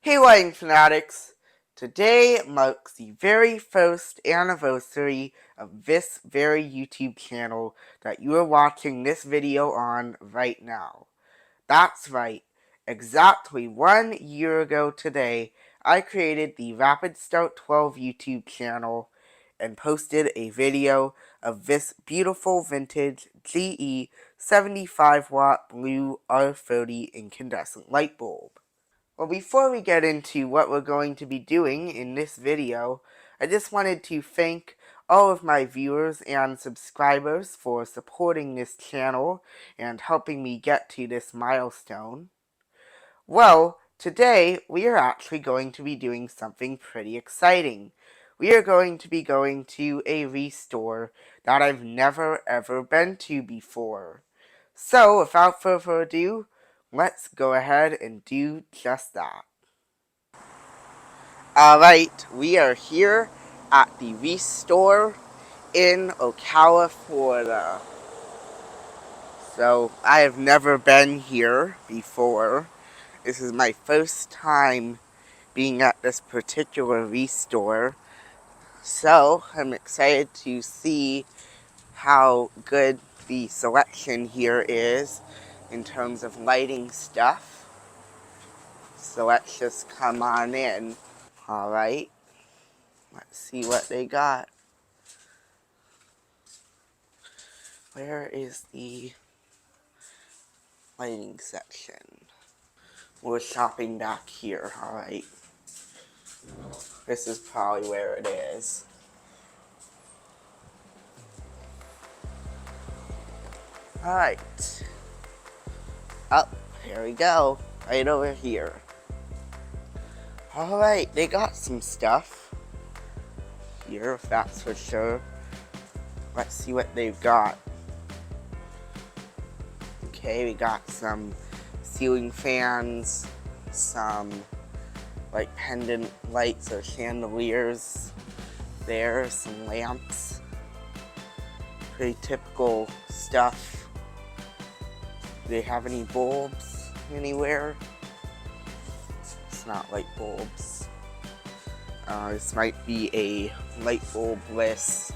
Hey lighting fanatics! Today marks the very first anniversary of this very YouTube channel that you are watching this video on right now. That's right, exactly 1 year ago today, I created the Rapid Start 12 YouTube channel and posted a video of this beautiful vintage GE 75-watt blue R30 incandescent light bulb. Well, before we get into what we're going to be doing in this video, I just wanted to thank all of my viewers and subscribers for supporting this channel and helping me get to this milestone. Well, today we are actually going to be doing something pretty exciting. We are going to be going to a ReStore that I've never ever been to before. So, without further ado, let's go ahead and do just that. Alright, we are here at the ReStore in Ocala, Florida. So, I have never been here before. This is my first time being at this particular ReStore. So, I'm excited to see how good the selection here is in terms of lighting stuff. So let's just come on in. Alright, let's see what they got. Where is the lighting section? We're shopping back here, alright. This is probably where it is. Alright. Oh, here we go. Right over here. Alright, they got some stuff here, if that's for sure. Let's see what they've got. Okay, we got some ceiling fans, some like pendant lights or chandeliers there, some lamps. Pretty typical stuff. Do they have any bulbs anywhere? It's not light bulbs. This might be a light bulb-less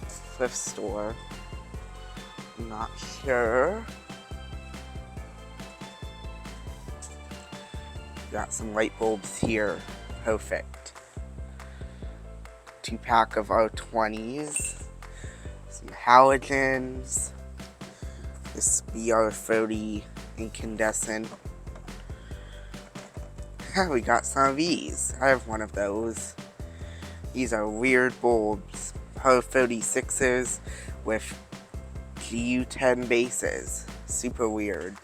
thrift store. I'm not sure. Got some light bulbs here. Perfect. 2-pack of R20s. Some halogens. This BR30 incandescent. We got some of these. I have one of those. These are weird bulbs. R36s with GU10 bases. Super weird.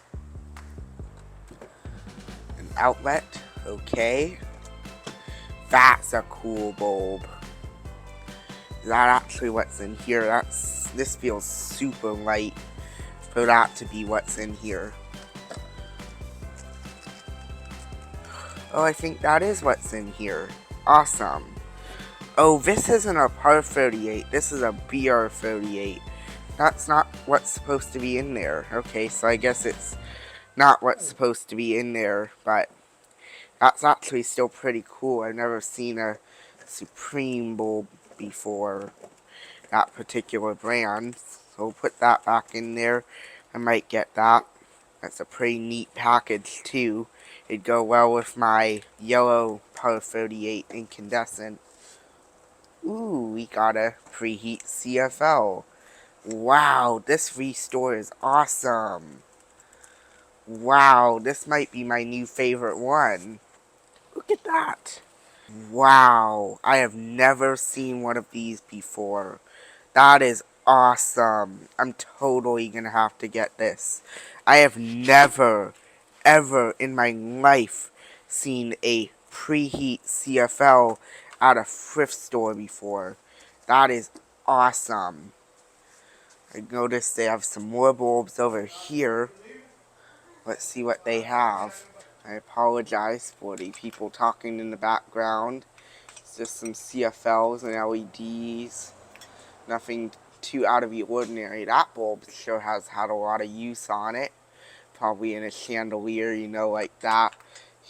An outlet. Okay. That's a cool bulb. Is that actually what's in here? This feels super light for that to be what's in here. Oh, I think that is what's in here. Awesome. Oh, this isn't a PAR38. This is a BR38. That's not what's supposed to be in there. Okay, so I guess it's not what's supposed to be in there, but that's actually still pretty cool. I've never seen a Supreme bulb before, that particular brand. So we'll put that back in there. I might get that. That's a pretty neat package too. It'd go well with my yellow PAR38 incandescent. Ooh, we got a preheat CFL. Wow, this ReStore is awesome. Wow, this might be my new favorite one. Look at that. Wow, I have never seen one of these before. That is awesome. I'm totally gonna have to get this. I have never, ever in my life seen a preheat CFL at a thrift store before. That is awesome. I noticed they have some more bulbs over here. Let's see what they have. I apologize for the people talking in the background. It's just some CFLs and LEDs. Nothing too out of the ordinary. That bulb sure has had a lot of use on it. Probably in a chandelier, you know, like that.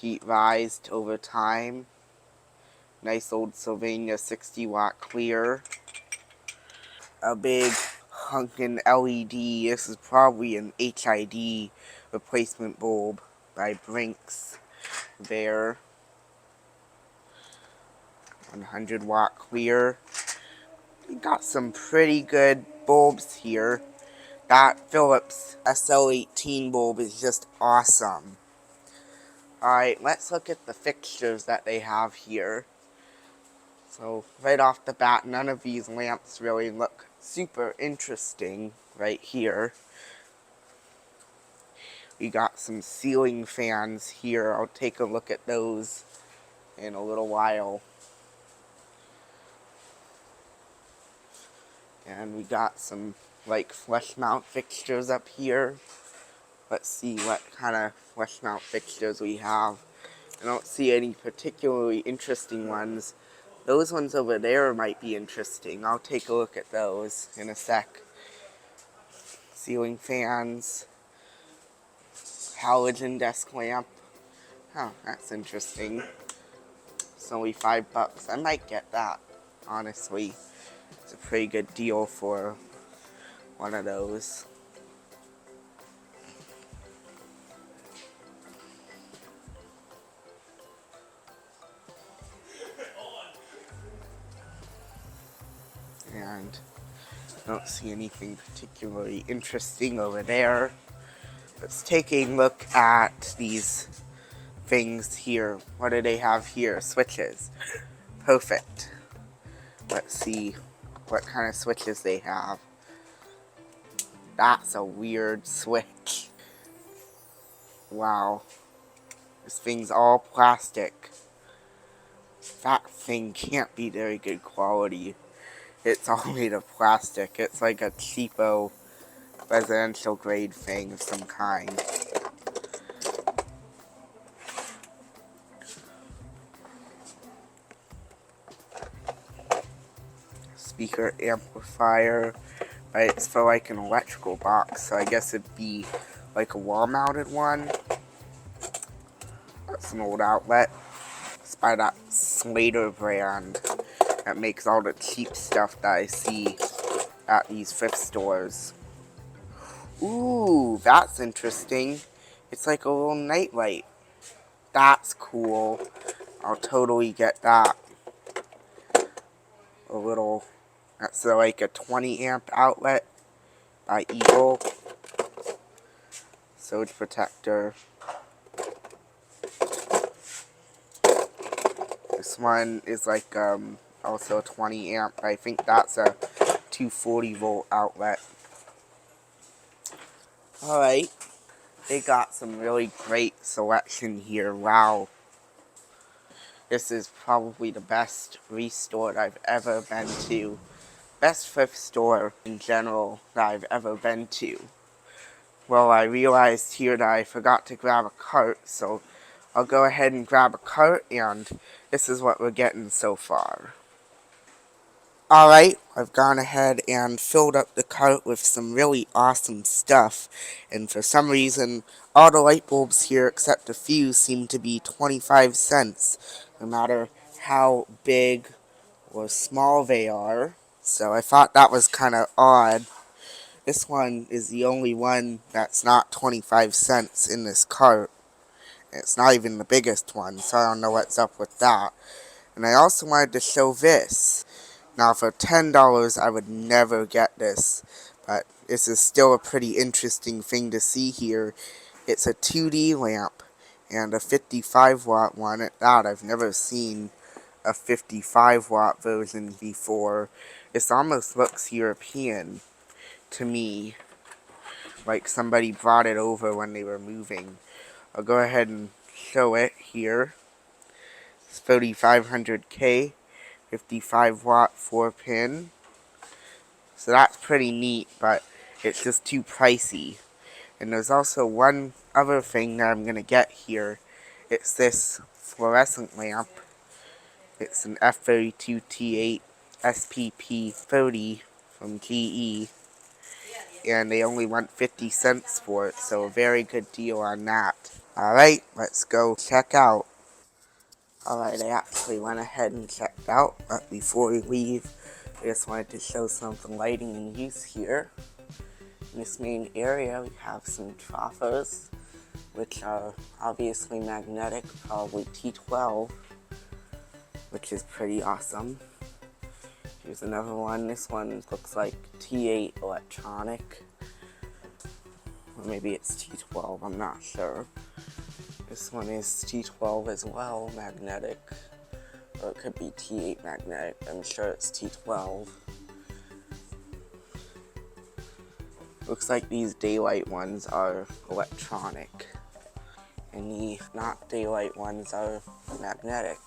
heat rised over time. Nice old Sylvania 60-watt clear. A big hunkin' LED. This is probably an HID replacement bulb by Brinks there. 100-watt clear. We got some pretty good bulbs here. That Philips SL18 bulb is just awesome. Alright, let's look at the fixtures that they have here. So, right off the bat, none of these lamps really look super interesting right here. We got some ceiling fans here. I'll take a look at those in a little while. And we got some like flush mount fixtures up here. Let's see what kind of flush mount fixtures we have. I don't see any particularly interesting ones. Those ones over there might be interesting. I'll take a look at those in a sec. Ceiling fans. Halogen desk lamp. Oh, that's interesting. It's only $5. I might get that, honestly. It's a pretty good deal for one of those. And I don't see anything particularly interesting over there. Let's take a look at these things here. What do they have here? Switches. Perfect. Let's see what kind of switches they have. That's a weird switch. Wow. This thing's all plastic. That thing can't be very good quality. It's all made of plastic. It's like a cheapo residential grade thing of some kind. Speaker amplifier. Right, it's for like an electrical box, so I guess it'd be like a wall-mounted one. That's an old outlet. It's by that Slater brand that makes all the cheap stuff that I see at these thrift stores. Ooh, that's interesting. It's like a little nightlight. That's cool. I'll totally get that. A little, that's like a 20 amp outlet by Eagle. Surge protector. This one is like also a 20 amp. I think that's a 240 volt outlet. Alright. They got some really great selection here. Wow. This is probably the best ReStore I've ever been to. Best thrift store in general that I've ever been to. Well, I realized here that I forgot to grab a cart, so I'll go ahead and grab a cart, and this is what we're getting so far. Alright, I've gone ahead and filled up the cart with some really awesome stuff, and for some reason, all the light bulbs here except a few seem to be 25 cents, no matter how big or small they are. So I thought that was kind of odd. This one is the only one that's not 25 cents in this cart. It's not even the biggest one, so I don't know what's up with that. And I also wanted to show this. Now for $10 I would never get this, but this is still a pretty interesting thing to see here. It's a 2D lamp and a 55 watt one at that. I've never seen a 55 watt version before. This almost looks European to me, like somebody brought it over when they were moving. I'll go ahead and show it here. It's 3500K, 55 watt 4-pin. So that's pretty neat, but it's just too pricey. And there's also one other thing that I'm going to get here. It's this fluorescent lamp. It's an F32T8 SPP30 from GE. And they only want 50 cents for it, so a very good deal on that. Alright, let's go check out. Alright, I actually went ahead and checked out, but before we leave, I just wanted to show some of the lighting in use here. In this main area, we have some troffers, which are obviously magnetic, probably T12, which is pretty awesome. Here's another one. This one looks like T8 electronic, or maybe it's T12, I'm not sure. This one is T12 as well, magnetic, or it could be T8 magnetic, I'm sure it's T12. Looks like these daylight ones are electronic, and the not daylight ones are magnetic.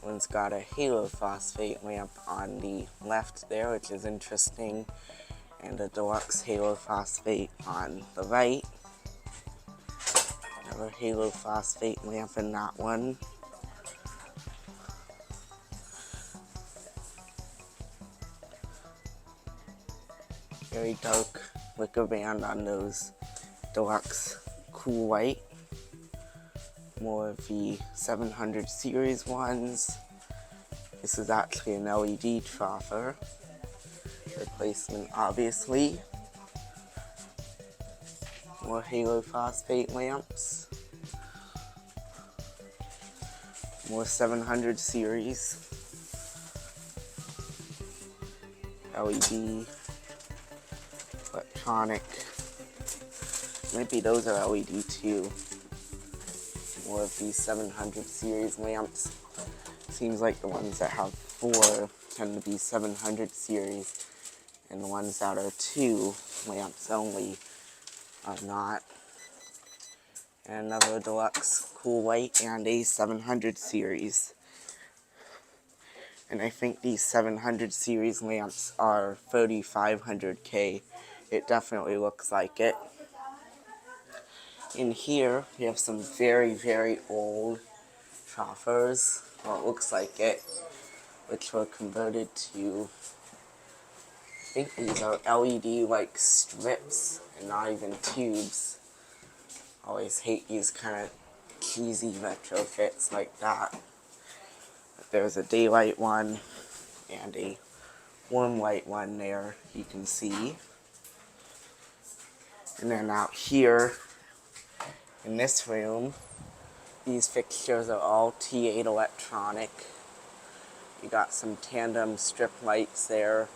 One's got a halo phosphate lamp on the left there, which is interesting, and a deluxe halo phosphate on the right. Another halo phosphate lamp in that one. Very dark wicker band on those deluxe cool white. More of the 700 series ones. This is actually an LED troffer. Replacement, obviously. More halo phosphate lamps. More 700 series. LED. Electronic. Maybe those are LED too. More of these 700 series lamps. Seems like the ones that have 4 tend to be 700 series, and the ones that are 2 lamps only are not. And another deluxe cool white and a 700 series. And I think these 700 series lamps are 3500K. It definitely looks like it. In here, we have some very, very old troffers. Well, it looks like it. Which were converted to, I think these are LED like strips and not even tubes. Always hate these kind of cheesy retrofits like that. But there's a daylight one and a warm light one there, you can see. And then out here in this room, these fixtures are all T8 electronic. You got some tandem strip lights there.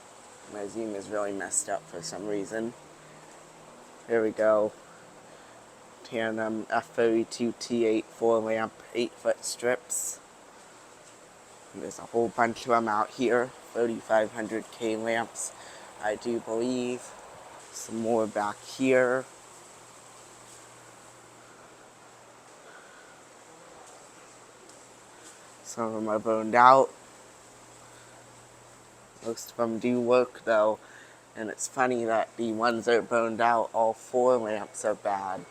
My zoom is really messed up for some reason. There we go. Tandem F32T8 4-lamp 8-foot strips. And there's a whole bunch of them out here. 3500K lamps, I do believe. Some more back here. Some of them are burned out. Most of them do work though. And it's funny that the ones that are burned out, all 4 lamps are bad.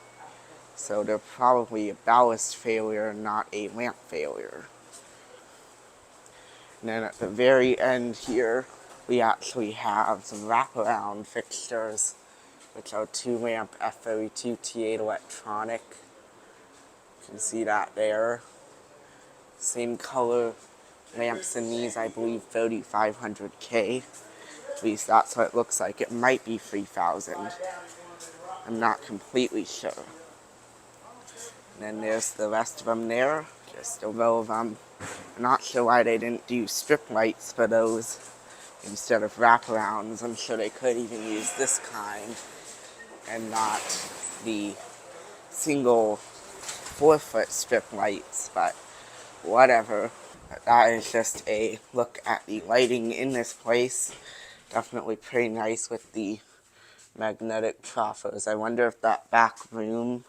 So they're probably a ballast failure, not a lamp failure. And then at the very end here, we actually have some wraparound fixtures, which are 2-lamp F32T8 electronic. You can see that there. Same color lamps in these, I believe 3500K. At least that's what it looks like. It might be 3000. I'm not completely sure. And then there's the rest of them there, just a row of them. I'm not sure why they didn't do strip lights for those instead of wraparounds. I'm sure they could even use this kind and not the single 4-foot strip lights, but whatever. But that is just a look at the lighting in this place. Definitely pretty nice with the magnetic troffers. I wonder if that back room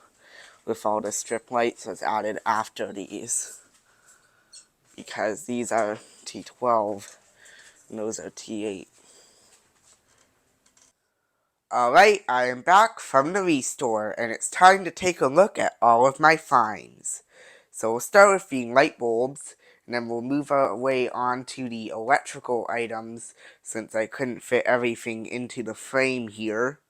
with all the strip lights was added after these, because these are T12 and those are T8. Alright, I am back from the ReStore, and it's time to take a look at all of my finds. So we'll start with the light bulbs, and then we'll move our way on to the electrical items, since I couldn't fit everything into the frame here.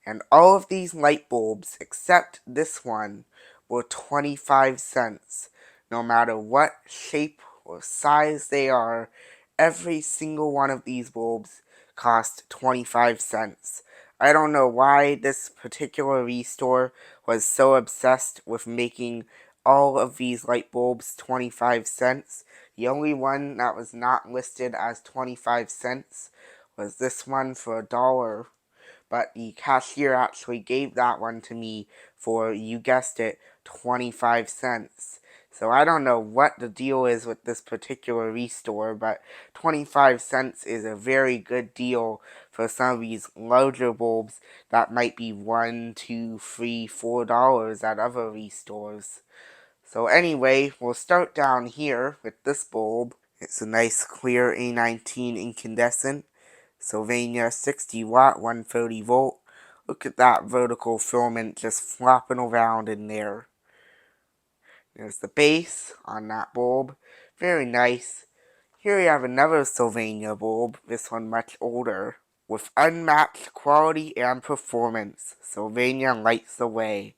And all of these light bulbs, except this one, were 25 cents. No matter what shape or size they are, every single one of these bulbs cost 25 cents. I don't know why this particular ReStore was so obsessed with making all of these light bulbs 25 cents. The only one that was not listed as 25 cents was this one for $1. But the cashier actually gave that one to me for, you guessed it, 25 cents. So I don't know what the deal is with this particular ReStore, but 25 cents is a very good deal for some of these larger bulbs that might be $1, $2, $3, $4 at other ReStores. So anyway, we'll start down here with this bulb. It's a nice clear A19 incandescent. Sylvania 60 watt, 130 volt. Look at that vertical filament just flopping around in there. There's the base on that bulb. Very nice. Here we have another Sylvania bulb, this one much older. With unmatched quality and performance, Sylvania lights the way.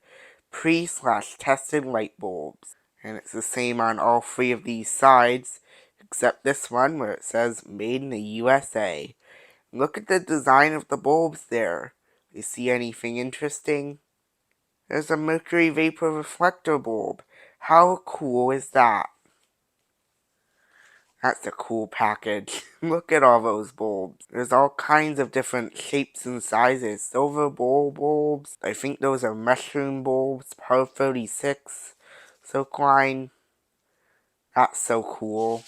Pre/tested light bulbs. And it's the same on all three of these sides, except this one where it says Made in the USA. Look at the design of the bulbs there. Do you see anything interesting? There's a mercury vapor reflector bulb. How cool is that? That's a cool package. Look at all those bulbs. There's all kinds of different shapes and sizes. Silver bowl bulbs. I think those are mushroom bulbs. Par 36. Silkline. That's so cool.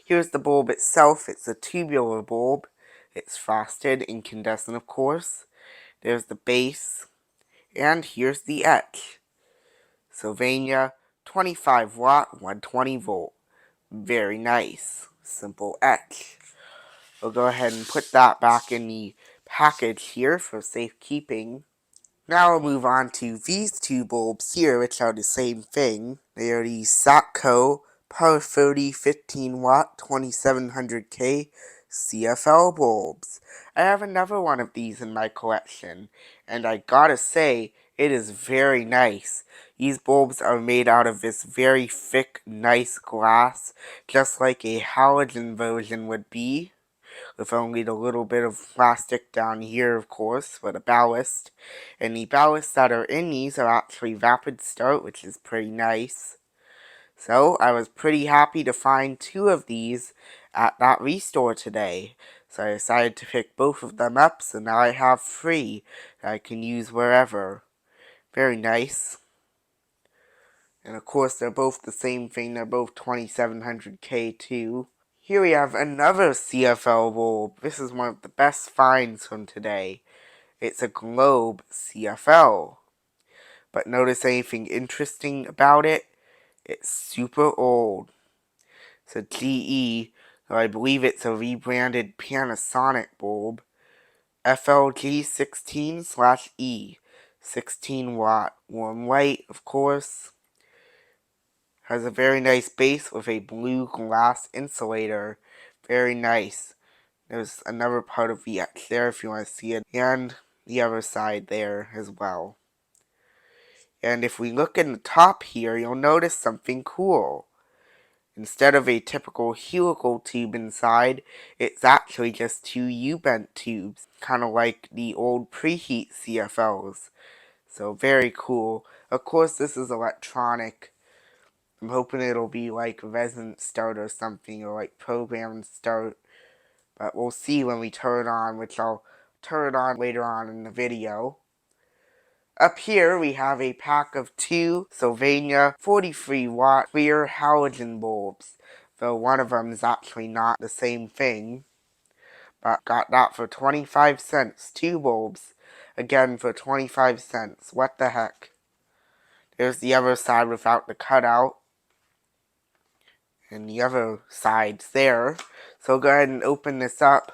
Here's the bulb itself. It's a tubular bulb. It's frosted, incandescent of course. There's the base. And here's the etch. Sylvania 25 watt, 120 volt. Very nice. Simple etch. We'll go ahead and put that back in the package here for safekeeping. Now we'll move on to these two bulbs here, which are the same thing. They are the Satco Power 30 15 watt 2700K CFL bulbs. I have another one of these in my collection, and I gotta say, it is very nice. These bulbs are made out of this very thick, nice glass, just like a halogen version would be, with only the little bit of plastic down here, of course, for the ballast. And the ballasts that are in these are actually rapid start, which is pretty nice. So I was pretty happy to find two of these at that ReStore today. So I decided to pick both of them up, so now I have three that I can use wherever. Very nice. And of course they're both the same thing, they're both 2700K too. Here we have another CFL bulb. This is one of the best finds from today. It's a globe CFL. But notice anything interesting about it? It's super old. It's a GE, though I believe it's a rebranded Panasonic bulb. FLG16/E. 16 watt. Warm white, of course. Has a very nice base with a blue glass insulator. Very nice. There's another part of the etch there if you want to see it. And the other side there as well. And if we look in the top here, you'll notice something cool. Instead of a typical helical tube inside, it's actually just two U-bent tubes, kind of like the old preheat CFLs. So very cool. Of course, this is electronic. I'm hoping it'll be like resin start or something, or like program start. But we'll see when we turn it on, which I'll turn it on later on in the video. Up here we have a pack of two Sylvania 43 watt clear halogen bulbs, though one of them is actually not the same thing. But got that for 25 cents, two bulbs, again for 25 cents, what the heck. There's the other side without the cutout, and the other side's there. So go ahead and open this up.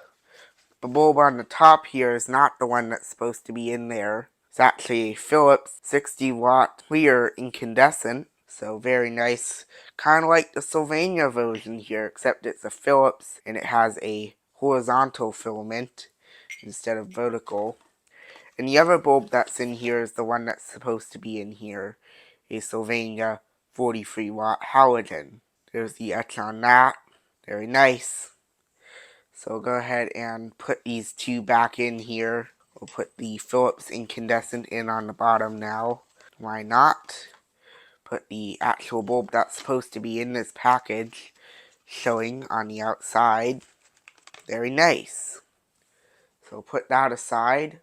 The bulb on the top here is not the one that's supposed to be in there. It's actually a Philips 60 watt clear incandescent. So very nice. Kind of like the Sylvania version here, except it's a Philips and it has a horizontal filament instead of vertical. And the other bulb that's in here is the one that's supposed to be in here. a Sylvania 43 watt halogen. There's the etch on that. Very nice. So go ahead and put these two back in here. We'll put the Philips incandescent in on the bottom now. Why not? Put the actual bulb that's supposed to be in this package showing on the outside. Very nice. So put that aside.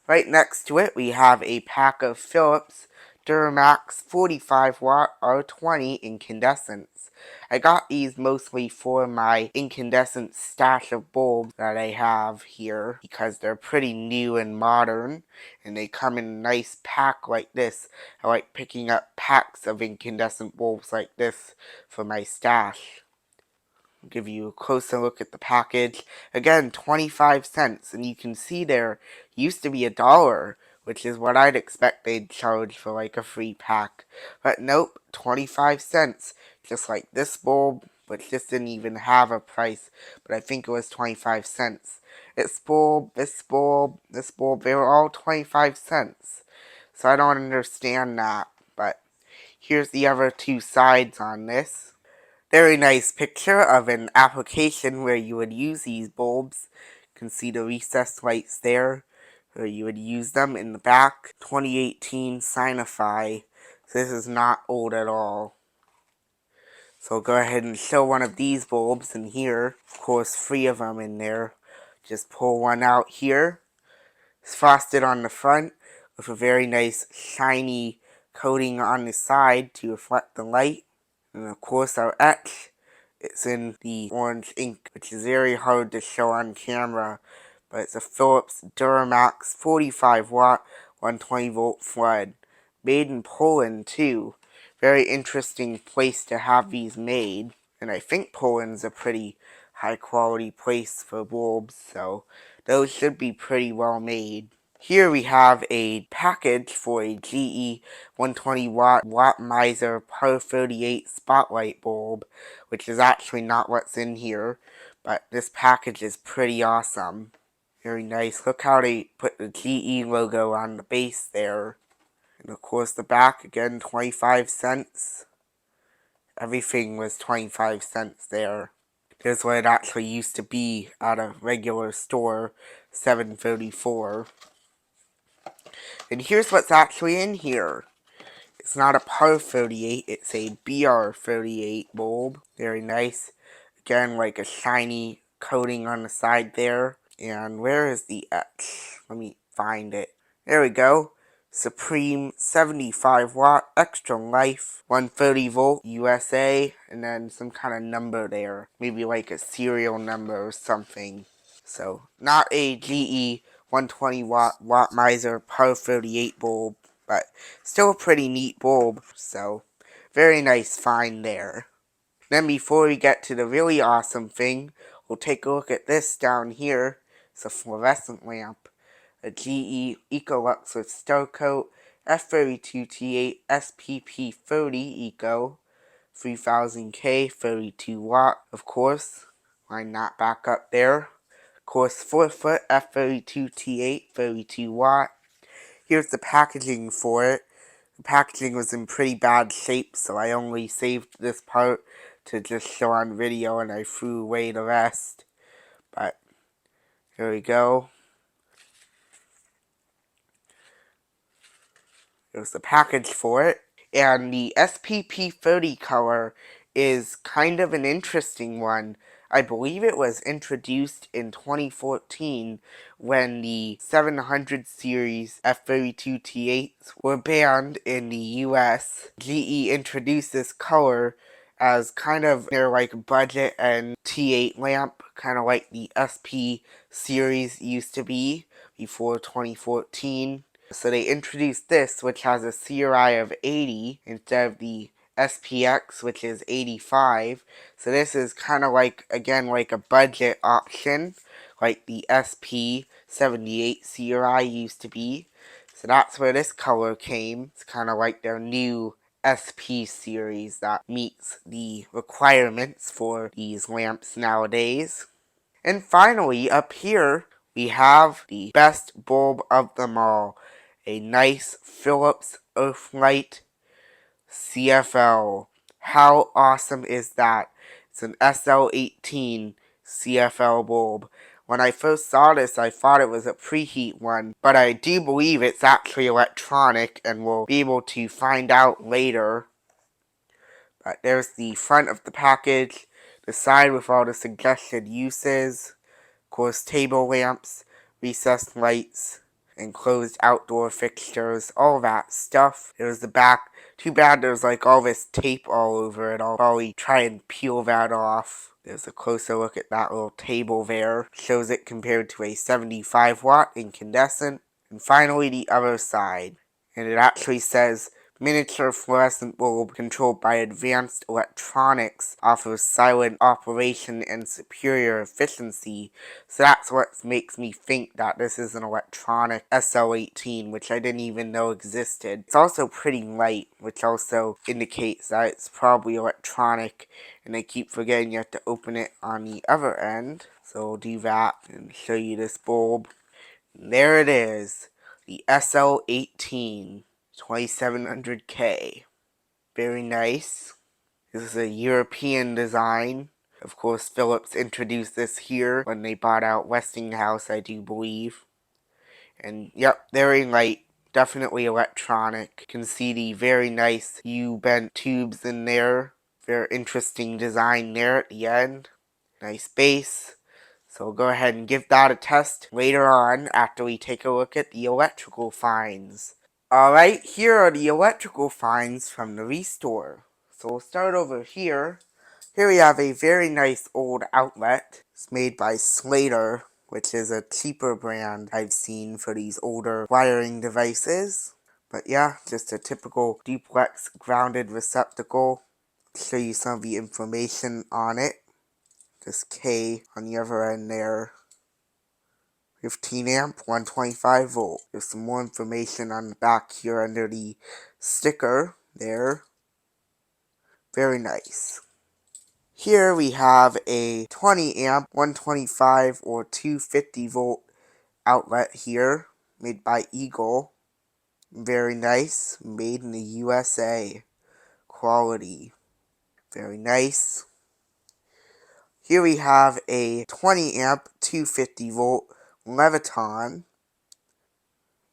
Right next to it, we have a pack of Philips Duramax 45 watt R20 incandescents. I got these mostly for my incandescent stash of bulbs that I have here because they're pretty new and modern and they come in a nice pack like this. I like picking up packs of incandescent bulbs like this for my stash. Give you a closer look at the package. Again, 25 cents, and you can see there used to be $1, which is what I'd expect they'd charge for like a free pack. But nope, 25 cents, just like this bulb, which just didn't even have a price, but I think it was 25 cents. This bulb, this bulb, this bulb, they were all 25 cents. So I don't understand that, but here's the other two sides on this. Very nice picture of an application where you would use these bulbs. You can see the recessed lights there, where you would use them in the back. 2018 Signify. So this is not old at all. So go ahead and show one of these bulbs in here. Of course, 3 of them in there. Just pull one out here. It's frosted on the front with a very nice shiny coating on the side to reflect the light. And of course our etch, it's in the orange ink, which is very hard to show on camera, but it's a Philips Duramax 45 watt 120 volt flood. Made in Poland too. Very interesting place to have these made. And I think Poland's a pretty high quality place for bulbs, so those should be pretty well made. Here we have a package for a GE 120 watt miser par 38 spotlight bulb, which is actually not what's in here, but this package is pretty awesome. Very nice. Look how they put the GE logo on the base there. And of course the back, again, 25 cents. Everything was 25 cents there. Here's what it actually used to be at a regular store, $7.34. And here's what's actually in here. It's not a par 38, it's a BR 38 bulb. Very nice. Again, like a shiny coating on the side there. And where is the etch? Let me find it. There we go. Supreme 75 watt extra life 130 volt USA, and then some kind of number there. Maybe like a serial number or something. So, not a GE 120 watt miser par 38 bulb, but still a pretty neat bulb, so very nice find there. Then before we get to the really awesome thing, we'll take a look at this down here. It's a fluorescent lamp. A GE Ecolux with Star Coat F32T8 SPP30 Eco. 3000K, 32 watt, of course. Line that back up there. Of course, 4-foot F32T8, 32 watt. Here's the packaging for it. The packaging was in pretty bad shape, so I only saved this part to just show on video, and I threw away the rest. But here we go. There's the package for it. And the SPP30 color is kind of an interesting one. I believe it was introduced in 2014 when the 700 series F32T8s were banned in the US. GE introduced this color as kind of their like budget and T8 lamp, kind of like the SP series used to be before 2014. So they introduced this, which has a CRI of 80 instead of the SPX, which is 85. So this is kind of like, again, like a budget option, like the SP78 CRI used to be. So that's where this color came. It's kind of like their new SP series that meets the requirements for these lamps nowadays. And finally, up here, we have the best bulb of them all. A nice Philips Earthlight CFL. How awesome is that? It's an SL18 CFL bulb. When I first saw this, I thought it was a preheat one, but I do believe it's actually electronic, and we'll be able to find out later. But there's the front of the package, the side with all the suggested uses, of course table lamps, recessed lights, enclosed outdoor fixtures, all that stuff. There's the back. Too bad there's like all this tape all over it. I'll probably try and peel that off. There's a closer look at that little table there. Shows it compared to a 75-watt incandescent. And finally the other side. And it actually says miniature fluorescent bulb controlled by advanced electronics offers silent operation and superior efficiency. So that's what makes me think that this is an electronic SL18, which I didn't even know existed. It's also pretty light, which also indicates that it's probably electronic, and I keep forgetting you have to open it on the other end. So we'll do that and show you this bulb. And there it is, the SL18. 2700K. Very nice. This is a European design. Of course, Philips introduced this here when they bought out Westinghouse, I do believe. And yep, very light. Definitely electronic. You can see the very nice U-bent tubes in there. Very interesting design there at the end. Nice base. So we'll go ahead and give that a test later on after we take a look at the electrical finds. Alright, here are the electrical finds from the ReStore. So we'll start over here. Here we have a very nice old outlet. It's made by Slater, which is a cheaper brand I've seen for these older wiring devices. But yeah, just a typical duplex grounded receptacle. I'll show you some of the information on it. This K on the other end there. 15 amp, 125 volt. There's some more information on the back here under the sticker there. Very nice. Here we have a 20 amp, 125 or 250 volt outlet here, made by Eagle. Very nice, made in the USA. Quality. Very nice. Here we have a 20 amp, 250 volt Leviton.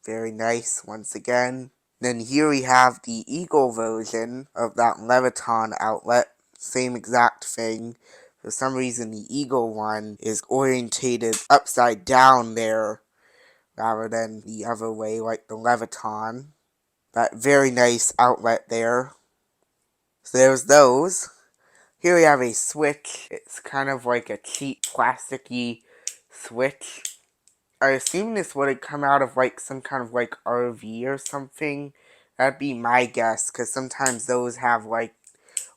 Very nice once again. Then here we have the Eagle version of that Leviton outlet. Same exact thing. For some reason the Eagle one is orientated upside down there rather than the other way like the Leviton. That very nice outlet there. So there's those. Here we have a switch. It's kind of like a cheap plasticky switch. I assume this would come out of like some kind of like RV or something. That'd be my guess, because sometimes those have like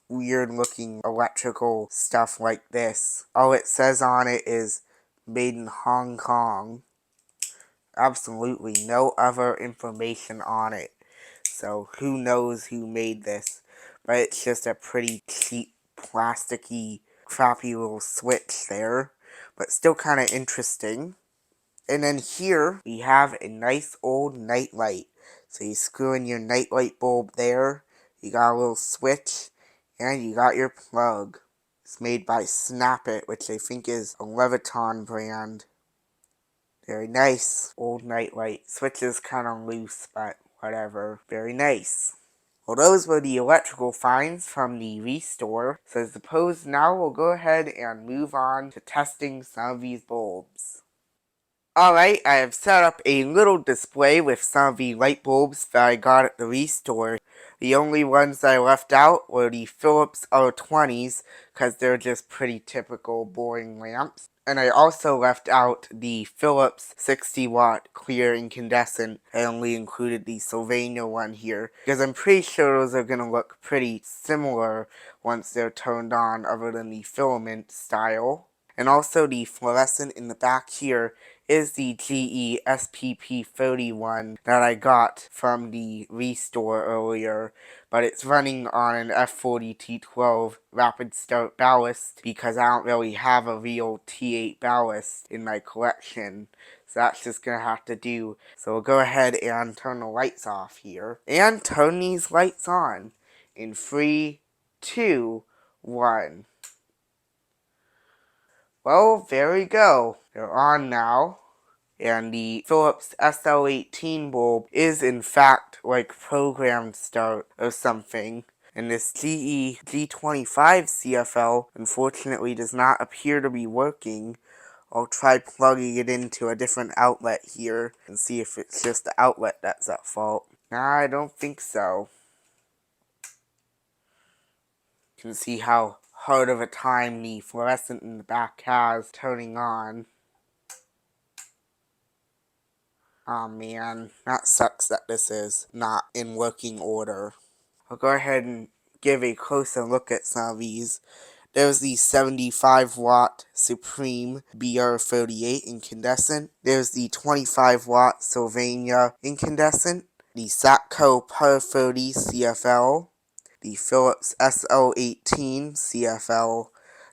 weird looking electrical stuff like this. All it says on it is made in Hong Kong. Absolutely no other information on it. So who knows who made this. But it's just a pretty cheap, plasticky, crappy little switch there. But still kind of interesting. And then here, we have a nice old nightlight. So you screw in your nightlight bulb there. You got a little switch. And you got your plug. It's made by Snap It, which I think is a Leviton brand. Very nice. Old nightlight. Switch is kind of loose, but whatever. Very nice. Well, those were the electrical finds from the ReStore. So I suppose now we'll go ahead and move on to testing some of these bulbs. Alright, I have set up a little display with some of the light bulbs that I got at the ReStore. The only ones that I left out were the Philips R20s, because they're just pretty typical boring lamps. And I also left out the Philips 60-watt clear incandescent. I only included the Sylvania one here, because I'm pretty sure those are going to look pretty similar once they're turned on, other than the filament style. And also the fluorescent in the back here is the GE SPP30 one that I got from the ReStore earlier, but it's running on an F32T8 rapid start ballast because I don't really have a real T8 ballast in my collection. So that's just going to have to do. So we'll go ahead and turn the lights off here and turn these lights on. in 3, 2, 1. Well, there we go. They're on now. And the Philips SL18 bulb is in fact like programmed start or something. And this GE G25 CFL unfortunately does not appear to be working. I'll try plugging it into a different outlet here and see if it's just the outlet that's at fault. Nah, I don't think so. You can see how hard of a time the fluorescent in the back has turning on. Aw, man, that sucks that this is not in working order. I'll go ahead and give a closer look at some of these. There's the 75 watt Supreme BR38 incandescent. There's the 25 watt Sylvania incandescent. The Satco PAR30 CFL. The Philips SL18 CFL.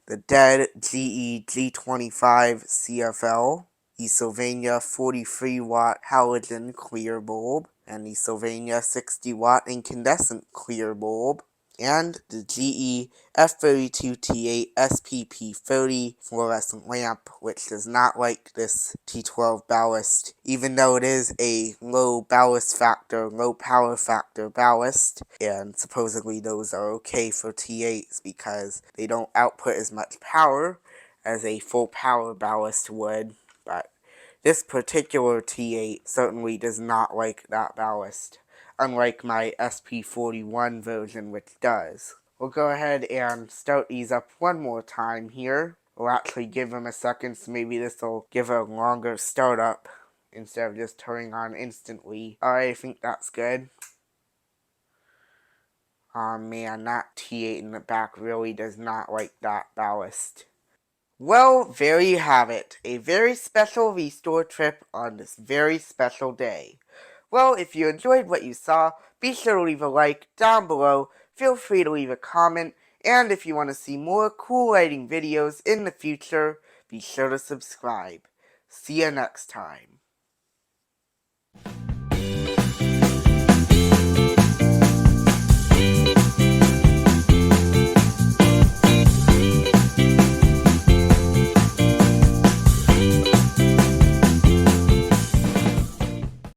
The dead GE G25 CFL. The Sylvania 43 watt halogen clear bulb, and the Sylvania 60 watt incandescent clear bulb, and the GE F32T8 SPP30 fluorescent lamp, which does not like this T12 ballast, even though it is a low ballast factor, low power factor ballast, and supposedly those are okay for T8s because they don't output as much power as a full power ballast would. But this particular T8 certainly does not like that ballast, unlike my SP41 version which does. We'll go ahead and start these up one more time here. We'll actually give them a second, so maybe this will give a longer startup instead of just turning on instantly. Alright, I think that's good. Aw man, that T8 in the back really does not like that ballast. Well, there you have it. A very special ReStore trip on this very special day. Well, if you enjoyed what you saw, be sure to leave a like down below, feel free to leave a comment, and if you want to see more cool lighting videos in the future, be sure to subscribe. See you next time.